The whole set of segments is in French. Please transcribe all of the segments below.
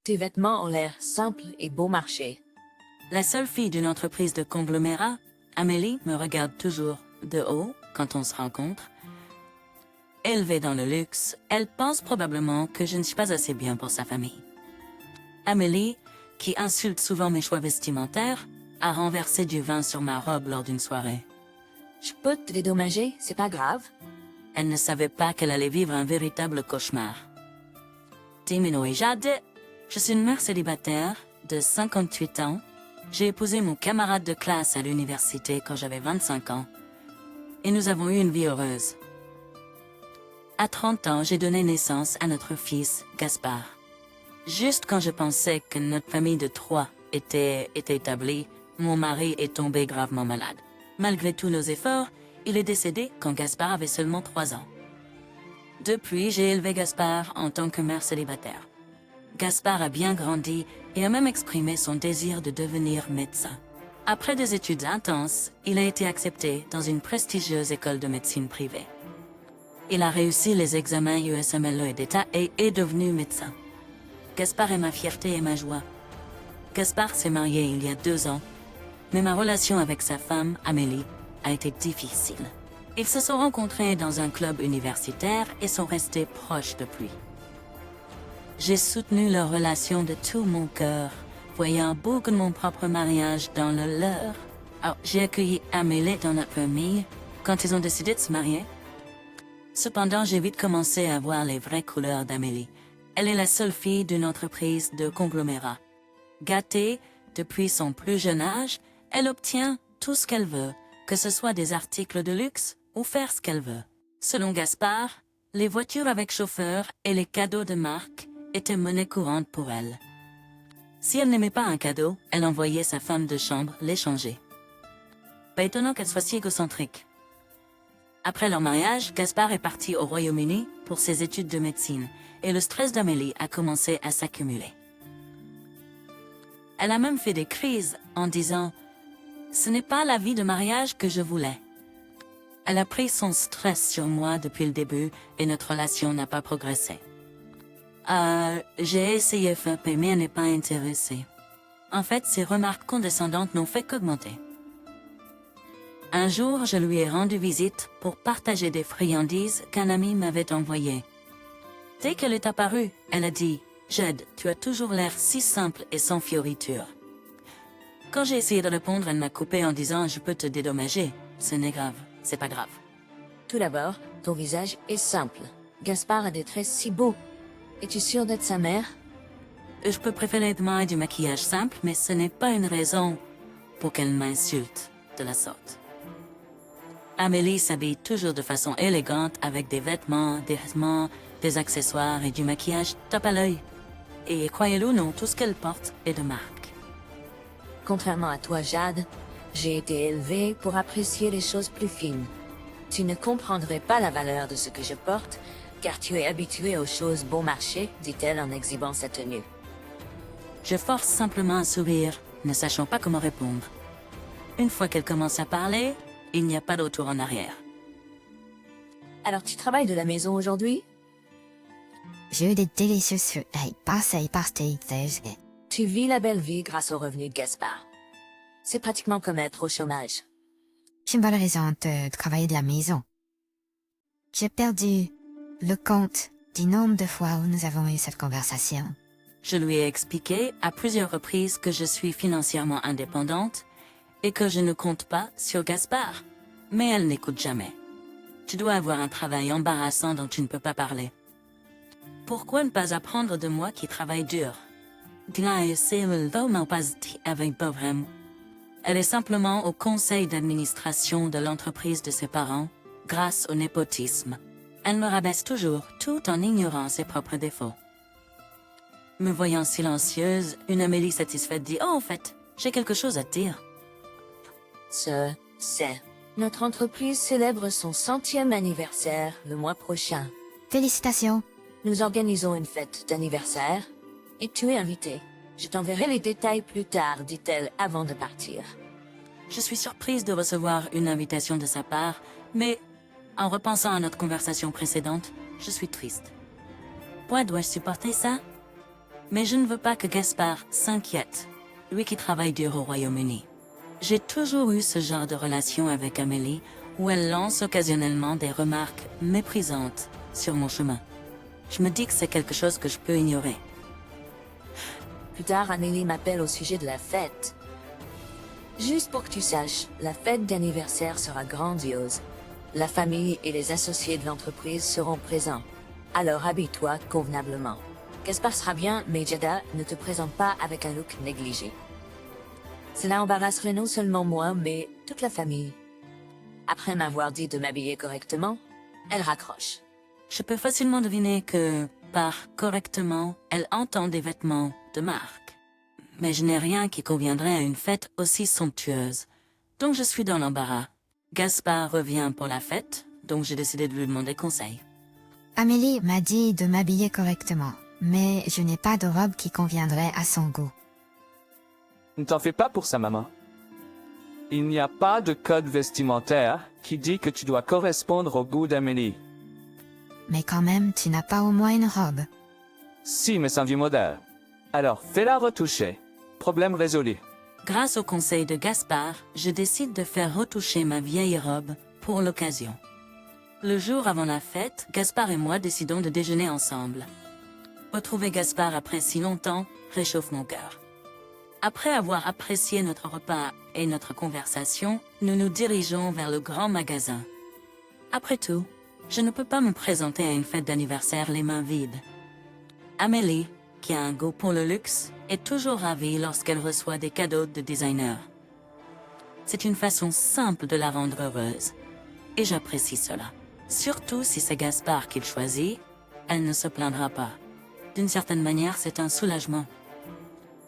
Tes vêtements ont l'air simples et bon marché. La seule fille d'une entreprise de conglomérat, Amélie, me regarde toujours de haut quand on se rencontre. Élevée dans le luxe, elle pense probablement que je ne suis pas assez bien pour sa famille. Amélie, qui insulte souvent mes choix vestimentaires, a renversé du vin sur ma robe lors d'une soirée. Je peux te dédommager, c'est pas grave. Elle ne savait pas qu'elle allait vivre un véritable cauchemar. Timino et Jade, je suis une mère célibataire de 58 ans. J'ai épousé mon camarade de classe à l'université quand j'avais 25 ans. Et nous avons eu une vie heureuse. À 30 ans, j'ai donné naissance à notre fils, Gaspard. Juste quand je pensais que notre famille de 3 était établie, mon mari est tombé gravement malade. Malgré tous nos efforts, il est décédé quand Gaspard avait seulement 3 ans. Depuis, j'ai élevé Gaspard en tant que mère célibataire. Gaspard a bien grandi et a même exprimé son désir de devenir médecin. Après des études intenses, il a été accepté dans une prestigieuse école de médecine privée. Il a réussi les examens USMLE d'État et est devenu médecin. Gaspard est ma fierté et ma joie. Gaspard s'est marié il y a 2 ans, mais ma relation avec sa femme, Amélie, a été difficile. Ils se sont rencontrés dans un club universitaire et sont restés proches depuis. J'ai soutenu leur relation de tout mon cœur, voyant beaucoup de mon propre mariage dans le leur. Alors, j'ai accueilli Amélie dans notre famille quand ils ont décidé de se marier. Cependant, j'ai vite commencé à voir les vraies couleurs d'Amélie. Elle est la seule fille d'une entreprise de conglomérat. Gâtée depuis son plus jeune âge, elle obtient tout ce qu'elle veut, que ce soit des articles de luxe ou faire ce qu'elle veut. Selon Gaspard, les voitures avec chauffeur et les cadeaux de marque étaient monnaie courante pour elle. Si elle n'aimait pas un cadeau, elle envoyait sa femme de chambre l'échanger. Pas étonnant qu'elle soit si égocentrique. Après leur mariage, Gaspard est parti au Royaume-Uni pour ses études de médecine et le stress d'Amélie a commencé à s'accumuler. Elle a même fait des crises en disant « Ce n'est pas la vie de mariage que je voulais ». Elle a pris son stress sur moi depuis le début et notre relation n'a pas progressé. J'ai essayé FEP mais elle n'est pas intéressée. En fait, ses remarques condescendantes n'ont fait qu'augmenter. Un jour, je lui ai rendu visite pour partager des friandises qu'un ami m'avait envoyées. Dès qu'elle est apparue, elle a dit « Jade, tu as toujours l'air si simple et sans fioritures. » Quand j'ai essayé de répondre, elle m'a coupé en disant « Je peux te dédommager. Ce n'est grave, c'est pas grave. » Tout d'abord, ton visage est simple. Gaspard a des traits si beaux. Es-tu sûre d'être sa mère? Je peux préférer et du maquillage simple, mais ce n'est pas une raison pour qu'elle m'insulte de la sorte. Amélie s'habille toujours de façon élégante avec des vêtements, des accessoires et du maquillage top à l'œil. Et croyez-le ou non, tout ce qu'elle porte est de marque. Contrairement à toi, Jade, j'ai été élevée pour apprécier les choses plus fines. Tu ne comprendrais pas la valeur de ce que je porte, car tu es habituée aux choses bon marché, dit-elle en exhibant sa tenue. Je force simplement un sourire, ne sachant pas comment répondre. Une fois qu'elle commence à parler, il n'y a pas de retour en arrière. Alors tu travailles de la maison aujourd'hui? J'ai eu des délicieux pastéis. Tu vis la belle vie grâce aux revenus de Gaspard. C'est pratiquement comme être au chômage. J'ai une bonne raison de travailler de la maison. J'ai perdu le compte du nombre de fois où nous avons eu cette conversation. Je lui ai expliqué à plusieurs reprises que je suis financièrement indépendante et que je ne compte pas sur Gaspard. Mais elle n'écoute jamais. Tu dois avoir un travail embarrassant dont tu ne peux pas parler. Pourquoi ne pas apprendre de moi qui travaille dur? Elle est simplement au conseil d'administration de l'entreprise de ses parents, grâce au népotisme. Elle me rabaisse toujours, tout en ignorant ses propres défauts. Me voyant silencieuse, une Amélie satisfaite dit « Oh, en fait, j'ai quelque chose à te dire. » C'est. Notre entreprise célèbre son 100e anniversaire le mois prochain. Félicitations. Nous organisons une fête d'anniversaire et tu es invité. Je t'enverrai les détails plus tard, dit-elle avant de partir. Je suis surprise de recevoir une invitation de sa part, mais en repensant à notre conversation précédente, je suis triste. Pourquoi dois-je supporter ça? Mais je ne veux pas que Gaspard s'inquiète, lui qui travaille dur au Royaume-Uni. J'ai toujours eu ce genre de relation avec Amélie, où elle lance occasionnellement des remarques méprisantes sur mon chemin. Je me dis que c'est quelque chose que je peux ignorer. Plus tard, Amélie m'appelle au sujet de la fête. Juste pour que tu saches, la fête d'anniversaire sera grandiose. La famille et les associés de l'entreprise seront présents. Alors habille-toi convenablement. Gaspard sera bien, mais Jada, ne te présente pas avec un look négligé. Cela embarrasserait non seulement moi, mais toute la famille. Après m'avoir dit de m'habiller correctement, elle raccroche. Je peux facilement deviner que, par correctement, elle entend des vêtements de marque. Mais je n'ai rien qui conviendrait à une fête aussi somptueuse. Donc je suis dans l'embarras. Gaspard revient pour la fête, donc j'ai décidé de lui demander conseil. Amélie m'a dit de m'habiller correctement, mais je n'ai pas de robe qui conviendrait à son goût. Ne t'en fais pas pour ça, maman. Il n'y a pas de code vestimentaire qui dit que tu dois correspondre au goût d'Amélie. Mais quand même, tu n'as pas au moins une robe. Si, mais c'est un vieux modèle. Alors, fais-la retoucher. Problème résolu. Grâce au conseil de Gaspard, je décide de faire retoucher ma vieille robe pour l'occasion. Le jour avant la fête, Gaspard et moi décidons de déjeuner ensemble. Retrouver Gaspard après si longtemps réchauffe mon cœur. Après avoir apprécié notre repas et notre conversation, nous nous dirigeons vers le grand magasin. Après tout, je ne peux pas me présenter à une fête d'anniversaire les mains vides. Amélie, qui a un goût pour le luxe, est toujours ravie lorsqu'elle reçoit des cadeaux de designer. C'est une façon simple de la rendre heureuse. Et j'apprécie cela. Surtout si c'est Gaspard qui le choisit, elle ne se plaindra pas. D'une certaine manière, c'est un soulagement.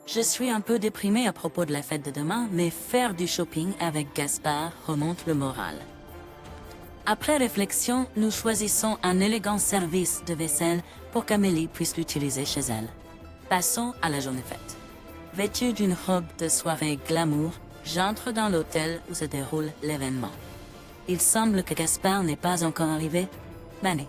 Je suis un peu déprimée à propos de la fête de demain, mais faire du shopping avec Gaspard remonte le moral. Après réflexion, nous choisissons un élégant service de vaisselle pour qu'Amélie puisse l'utiliser chez elle. Passons à la journée fête. Vêtue d'une robe de soirée glamour, j'entre dans l'hôtel où se déroule l'événement. Il semble que Gaspard n'est pas encore arrivé. Benny.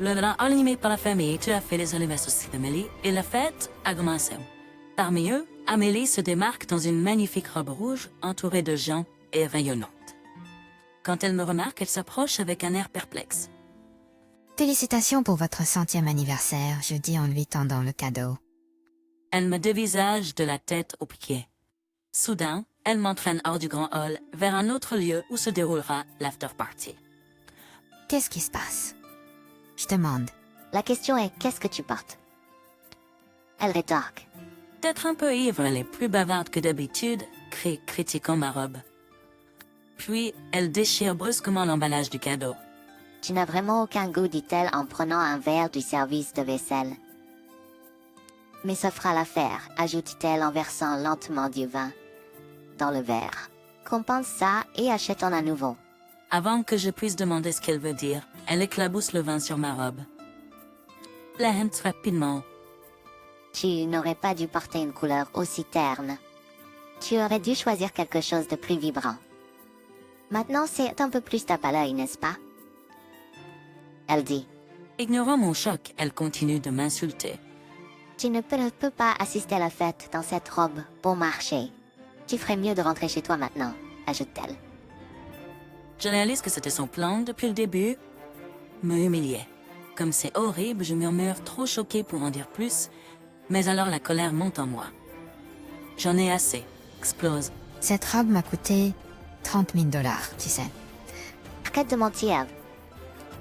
Le grand animé par la famille tout à fait les anniversaires d'Amélie et la fête a commencé. Parmi eux, Amélie se démarque dans une magnifique robe rouge entourée de gens et rayonnante. Quand elle me remarque, elle s'approche avec un air perplexe. Félicitations pour votre 100e anniversaire, je dis en lui tendant le cadeau. Elle me dévisage de la tête aux pieds. Soudain, elle m'entraîne hors du grand hall vers un autre lieu où se déroulera l'after party. Qu'est-ce qui se passe? Je demande. La question est, qu'est-ce que tu portes? Elle rétorque. D'être un peu ivre, elle est plus bavarde que d'habitude, critiquant ma robe. Puis, elle déchire brusquement l'emballage du cadeau. Tu n'as vraiment aucun goût, dit-elle en prenant un verre du service de vaisselle. Mais ça fera l'affaire, ajoute-t-elle en versant lentement du vin dans le verre. Compense ça et achète-en un nouveau. Avant que je puisse demander ce qu'elle veut dire, elle éclabousse le vin sur ma robe. La hente rapidement. Tu n'aurais pas dû porter une couleur aussi terne. Tu aurais dû choisir quelque chose de plus vibrant. Maintenant, c'est un peu plus tape à l'œil, n'est-ce pas? Elle dit. Ignorant mon choc, elle continue de m'insulter. Tu ne peux pas assister à la fête dans cette robe bon marché. Tu ferais mieux de rentrer chez toi maintenant, ajoute-t-elle. Je réalise que c'était son plan depuis le début. Me humilier. Comme c'est horrible, je murmure trop choquée pour en dire plus, mais alors la colère monte en moi. J'en ai assez. Explose. Cette robe m'a coûté 30 000 $, tu sais. Arrête de mentir.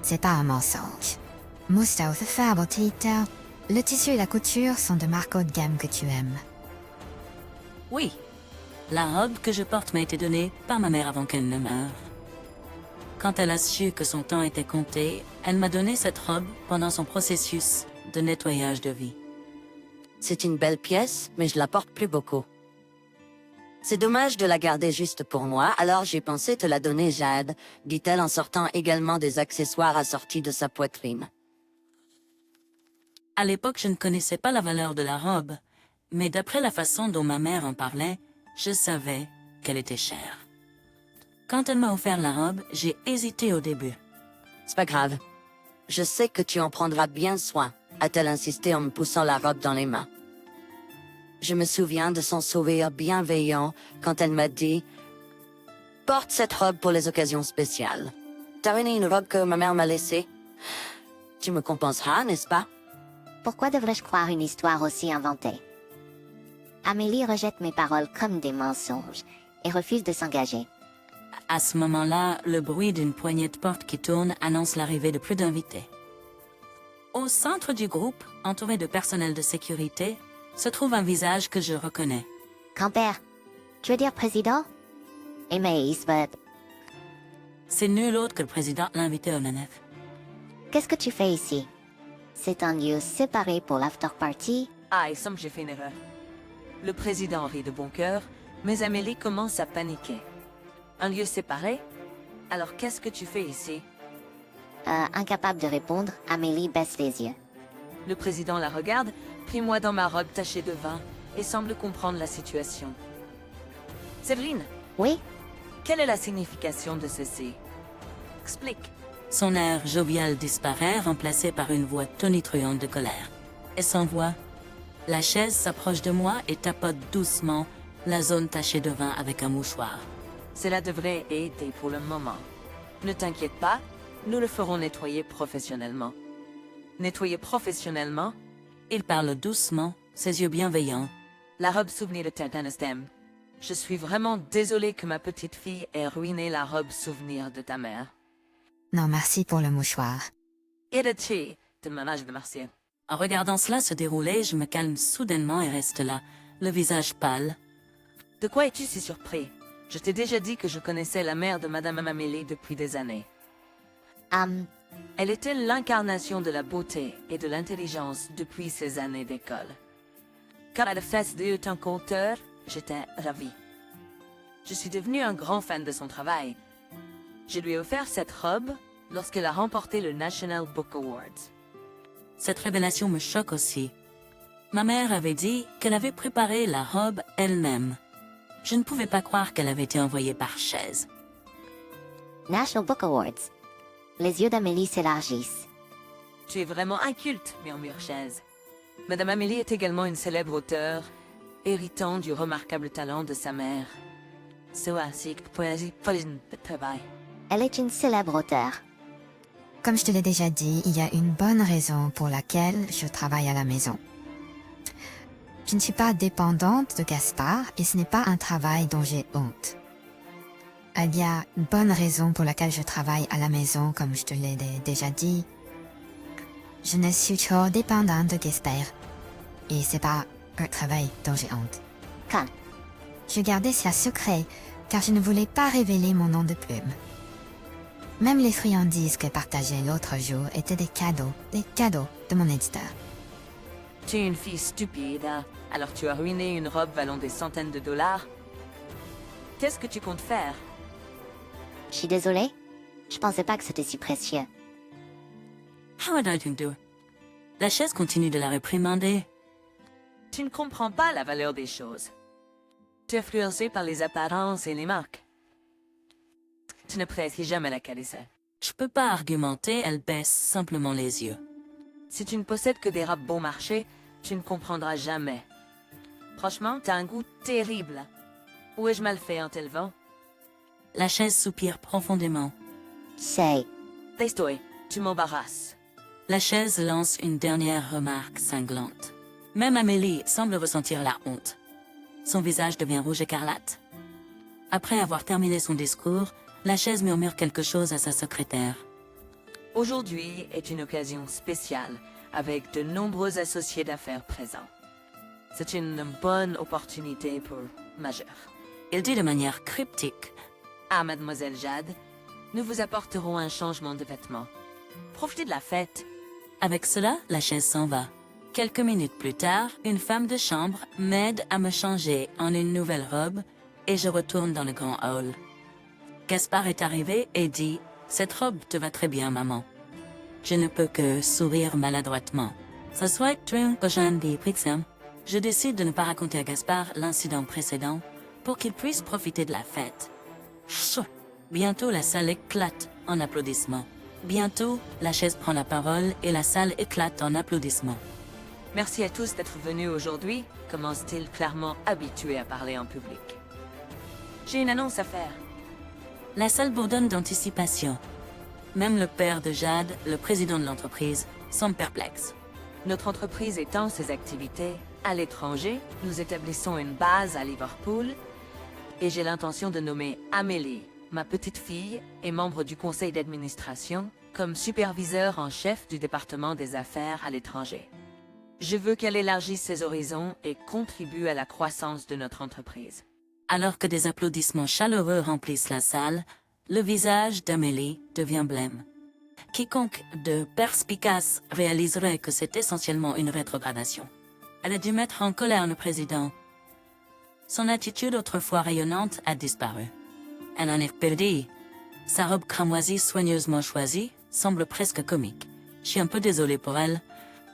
C'est pas un mensonge. Mustafa Faber-Tita, le tissu et la couture sont de marques haut de gamme que tu aimes. Oui. La robe que je porte m'a été donnée par ma mère avant qu'elle ne meure. Quand elle a su que son temps était compté, elle m'a donné cette robe pendant son processus de nettoyage de vie. C'est une belle pièce, mais je la porte plus beaucoup. C'est dommage de la garder juste pour moi, alors j'ai pensé te la donner, Jade, dit-elle en sortant également des accessoires assortis de sa poitrine. À l'époque, je ne connaissais pas la valeur de la robe, mais d'après la façon dont ma mère en parlait, je savais qu'elle était chère. Quand elle m'a offert la robe, j'ai hésité au début. C'est pas grave. Je sais que tu en prendras bien soin, a-t-elle insisté en me poussant la robe dans les mains. Je me souviens de son sourire bienveillant quand elle m'a dit « Porte cette robe pour les occasions spéciales. T'as ruiné une robe que ma mère m'a laissée. Tu me compenseras, n'est-ce pas ?» Pourquoi devrais-je croire une histoire aussi inventée? Amélie rejette mes paroles comme des mensonges et refuse de s'engager. À ce moment-là, le bruit d'une poignée de porte qui tourne annonce l'arrivée de plus d'invités. Au centre du groupe, entouré de personnel de sécurité, se trouve un visage que je reconnais. Grand-père, tu veux dire président? Et Maïs, but C'est nul autre que le président l'invité au Nanef. qu'est-ce que tu fais ici? C'est un lieu séparé pour l'after party. Ah, il semble que j'ai fait une erreur. Le président rit de bon cœur, mais Amélie commence à paniquer. Un lieu séparé? Alors qu'est-ce que tu fais ici? Incapable de répondre, Amélie baisse les yeux. Le président la regarde, pris moi dans ma robe tachée de vin, et semble comprendre la situation. Séverine, Oui? quelle est la signification de ceci? Explique. Son air jovial disparaît, remplacé par une voix tonitruante de colère. Et sans voix, la chaise s'approche de moi et tapote doucement la zone tachée de vin avec un mouchoir. Cela devrait aider pour le moment. Ne t'inquiète pas, nous le ferons nettoyer professionnellement. Nettoyer professionnellement? Il parle doucement, ses yeux bienveillants. La robe souvenir de Tertanestem. Je suis vraiment désolée que ma petite fille ait ruiné la robe souvenir de ta mère. Non, merci pour le mouchoir. Et de chi, de manage de Martial. En regardant cela se dérouler, je me calme soudainement et reste là, le visage pâle. De quoi es-tu si surpris? Je t'ai déjà dit que je connaissais la mère de Madame Amélie depuis des années. Elle était l'incarnation de la beauté et de l'intelligence depuis ses années d'école. Quand elle a fait de un conteur, j'étais ravi. Je suis devenu un grand fan de son travail. Je lui ai offert cette robe lorsqu'elle a remporté le National Book Awards. Cette révélation me choque aussi. Ma mère avait dit qu'elle avait préparé la robe elle-même. Je ne pouvais pas croire qu'elle avait été envoyée par chaise. National Book Awards. Les yeux d'Amélie s'élargissent. Tu es vraiment inculte, murmure Chaise. Madame Amélie est également une célèbre auteure, héritant du remarquable talent de sa mère. Elle est une célèbre auteure. Comme je te l'ai déjà dit, il y a une bonne raison pour laquelle je travaille à la maison. Je ne suis pas dépendante de Gaspard et ce n'est pas un travail dont j'ai honte. Il y a une bonne raison pour laquelle je travaille à la maison, comme je te l'ai déjà dit. Je ne suis trop dépendante de Gaspard et c'est pas un travail dont j'ai honte. Quand? Je gardais ça secret car je ne voulais pas révéler mon nom de plume. Même les friandises que partageais l'autre jour étaient des cadeaux de mon éditeur. Tu es une fille stupide, hein? Alors tu as ruiné une robe valant des centaines de dollars? Qu'est-ce que tu comptes faire? Je suis désolée. Je pensais pas que c'était si précieux. How did I do? La chaise continue de la réprimander. Tu ne comprends pas la valeur des choses. Tu es influencé par les apparences et les marques. Tu n'apprécies jamais la qualité. Je peux pas argumenter, elle baisse simplement les yeux. Si tu ne possèdes que des robes bon marché, tu ne comprendras jamais. Franchement, t'as un goût terrible. Où ai-je mal fait en t'élevant? La chaise soupire profondément. C'est... Tais-toi, tu m'embarrasses. La chaise lance une dernière remarque cinglante. Même Amélie semble ressentir la honte. Son visage devient rouge écarlate. Après avoir terminé son discours, la chaise murmure quelque chose à sa secrétaire. Aujourd'hui est une occasion spéciale avec de nombreux associés d'affaires présents. C'est une bonne opportunité pour Majeur. Il dit de manière cryptique. Ah, mademoiselle Jade, nous vous apporterons un changement de vêtements. Profitez de la fête. Avec cela, la chaise s'en va. Quelques minutes plus tard, une femme de chambre m'aide à me changer en une nouvelle robe et je retourne dans le grand hall. Gaspard est arrivé et dit « Cette robe te va très bien, maman. » Je ne peux que sourire maladroitement. Ce soir, je décide de ne pas raconter à Gaspard l'incident précédent pour qu'il puisse profiter de la fête. Bientôt, la salle éclate en applaudissements. Bientôt, la chaise prend la parole et la salle éclate en applaudissements. Merci à tous d'être venus aujourd'hui, commence-t-il clairement habitué à parler en public. J'ai une annonce à faire. La salle bourdonne d'anticipation. Même le père de Jade, le président de l'entreprise, semble perplexe. Notre entreprise étend ses activités à l'étranger. Nous établissons une base à Liverpool et j'ai l'intention de nommer Amélie, ma petite fille et membre du conseil d'administration, comme superviseur en chef du département des affaires à l'étranger. Je veux qu'elle élargisse ses horizons et contribue à la croissance de notre entreprise. Alors que des applaudissements chaleureux remplissent la salle, le visage d'Amélie devient blême. Quiconque de perspicace réaliserait que c'est essentiellement une rétrogradation. Elle a dû mettre en colère le président. Son attitude autrefois rayonnante a disparu. Elle en est perdue. Sa robe cramoisie soigneusement choisie semble presque comique. Je suis un peu désolée pour elle,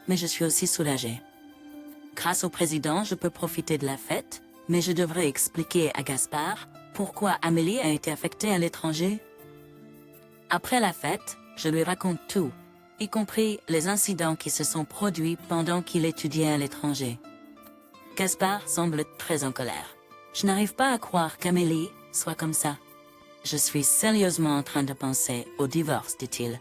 mais je suis aussi soulagée. Grâce au président, je peux profiter de la fête, mais je devrais expliquer à Gaspard pourquoi Amélie a été affectée à l'étranger. Après la fête, je lui raconte tout, y compris les incidents qui se sont produits pendant qu'il étudiait à l'étranger. Gaspard semble très en colère. Je n'arrive pas à croire qu'Amélie soit comme ça. Je suis sérieusement en train de penser au divorce, dit-il.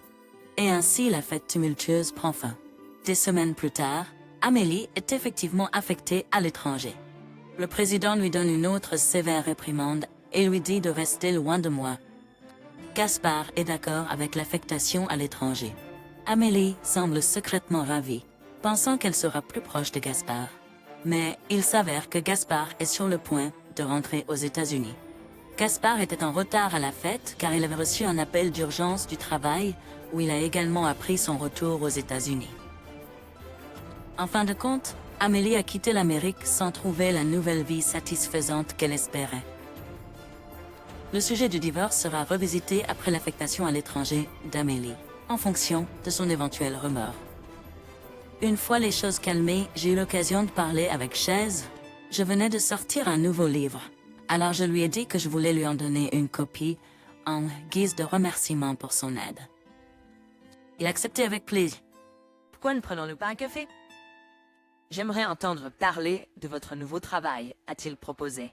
Et ainsi la fête tumultueuse prend fin. Des semaines plus tard, Amélie est effectivement affectée à l'étranger. Le président lui donne une autre sévère réprimande et lui dit de rester loin de moi. Gaspard est d'accord avec l'affectation à l'étranger. Amélie semble secrètement ravie, pensant qu'elle sera plus proche de Gaspard. Mais il s'avère que Gaspard est sur le point de rentrer aux États-Unis. Gaspard était en retard à la fête car il avait reçu un appel d'urgence du travail où il a également appris son retour aux États-Unis. En fin de compte, Amélie a quitté l'Amérique sans trouver la nouvelle vie satisfaisante qu'elle espérait. Le sujet du divorce sera revisité après l'affectation à l'étranger d'Amélie, en fonction de son éventuel remords. Une fois les choses calmées, j'ai eu l'occasion de parler avec Chaise. Je venais de sortir un nouveau livre, alors je lui ai dit que je voulais lui en donner une copie en guise de remerciement pour son aide. Il a accepté avec plaisir. Pourquoi ne prenons-nous pas un café? J'aimerais entendre parler de votre nouveau travail, a-t-il proposé.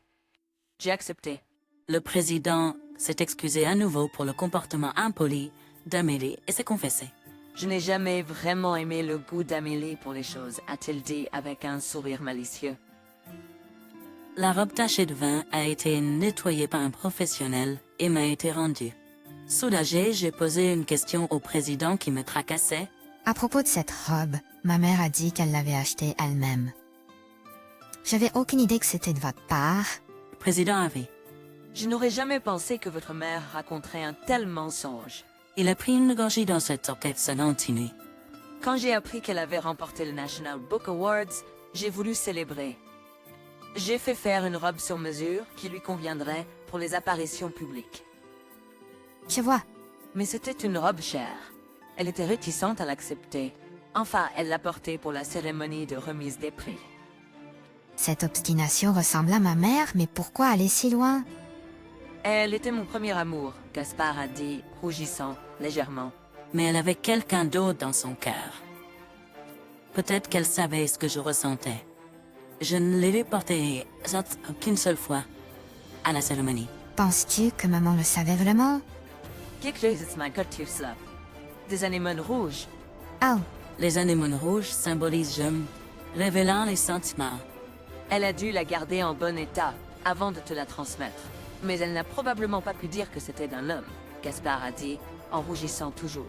J'ai accepté. Le président s'est excusé à nouveau pour le comportement impoli d'Amélie et s'est confessé. Je n'ai jamais vraiment aimé le goût d'Amélie pour les choses, a-t-il dit avec un sourire malicieux. La robe tachée de vin a été nettoyée par un professionnel et m'a été rendue. Soulagée, j'ai posé une question au président qui me tracassait. À propos de cette robe, ma mère a dit qu'elle l'avait achetée elle-même. J'avais aucune idée que c'était de votre part. Le président avait. Je n'aurais jamais pensé que votre mère raconterait un tel mensonge. Il a pris une gorgée dans cette orchestre sonnante inouïe. Quand j'ai appris qu'elle avait remporté le National Book Awards, j'ai voulu célébrer. J'ai fait faire une robe sur mesure qui lui conviendrait pour les apparitions publiques. Je vois. Mais c'était une robe chère. Elle était réticente à l'accepter. Enfin, elle l'a portée pour la cérémonie de remise des prix. Cette obstination ressemble à ma mère, mais pourquoi aller si loin? Elle était mon premier amour, Gaspard a dit, rougissant légèrement. Mais elle avait quelqu'un d'autre dans son cœur. Peut-être qu'elle savait ce que je ressentais. Je ne l'ai porté qu'une seule fois, à la cérémonie. Penses-tu que maman le savait vraiment? Des anémones rouges. Oh, Les anémones rouges symbolisent j'aime, révélant les sentiments. Elle a dû la garder en bon état avant de te la transmettre. Mais elle n'a probablement pas pu dire que c'était d'un homme, Gaspard a dit, en rougissant toujours.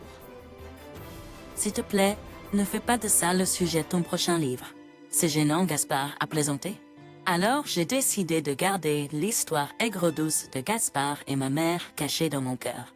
S'il te plaît, ne fais pas de ça le sujet de ton prochain livre. C'est gênant, Gaspard a plaisanté. Alors j'ai décidé de garder l'histoire aigre-douce de Gaspard et ma mère cachée dans mon cœur.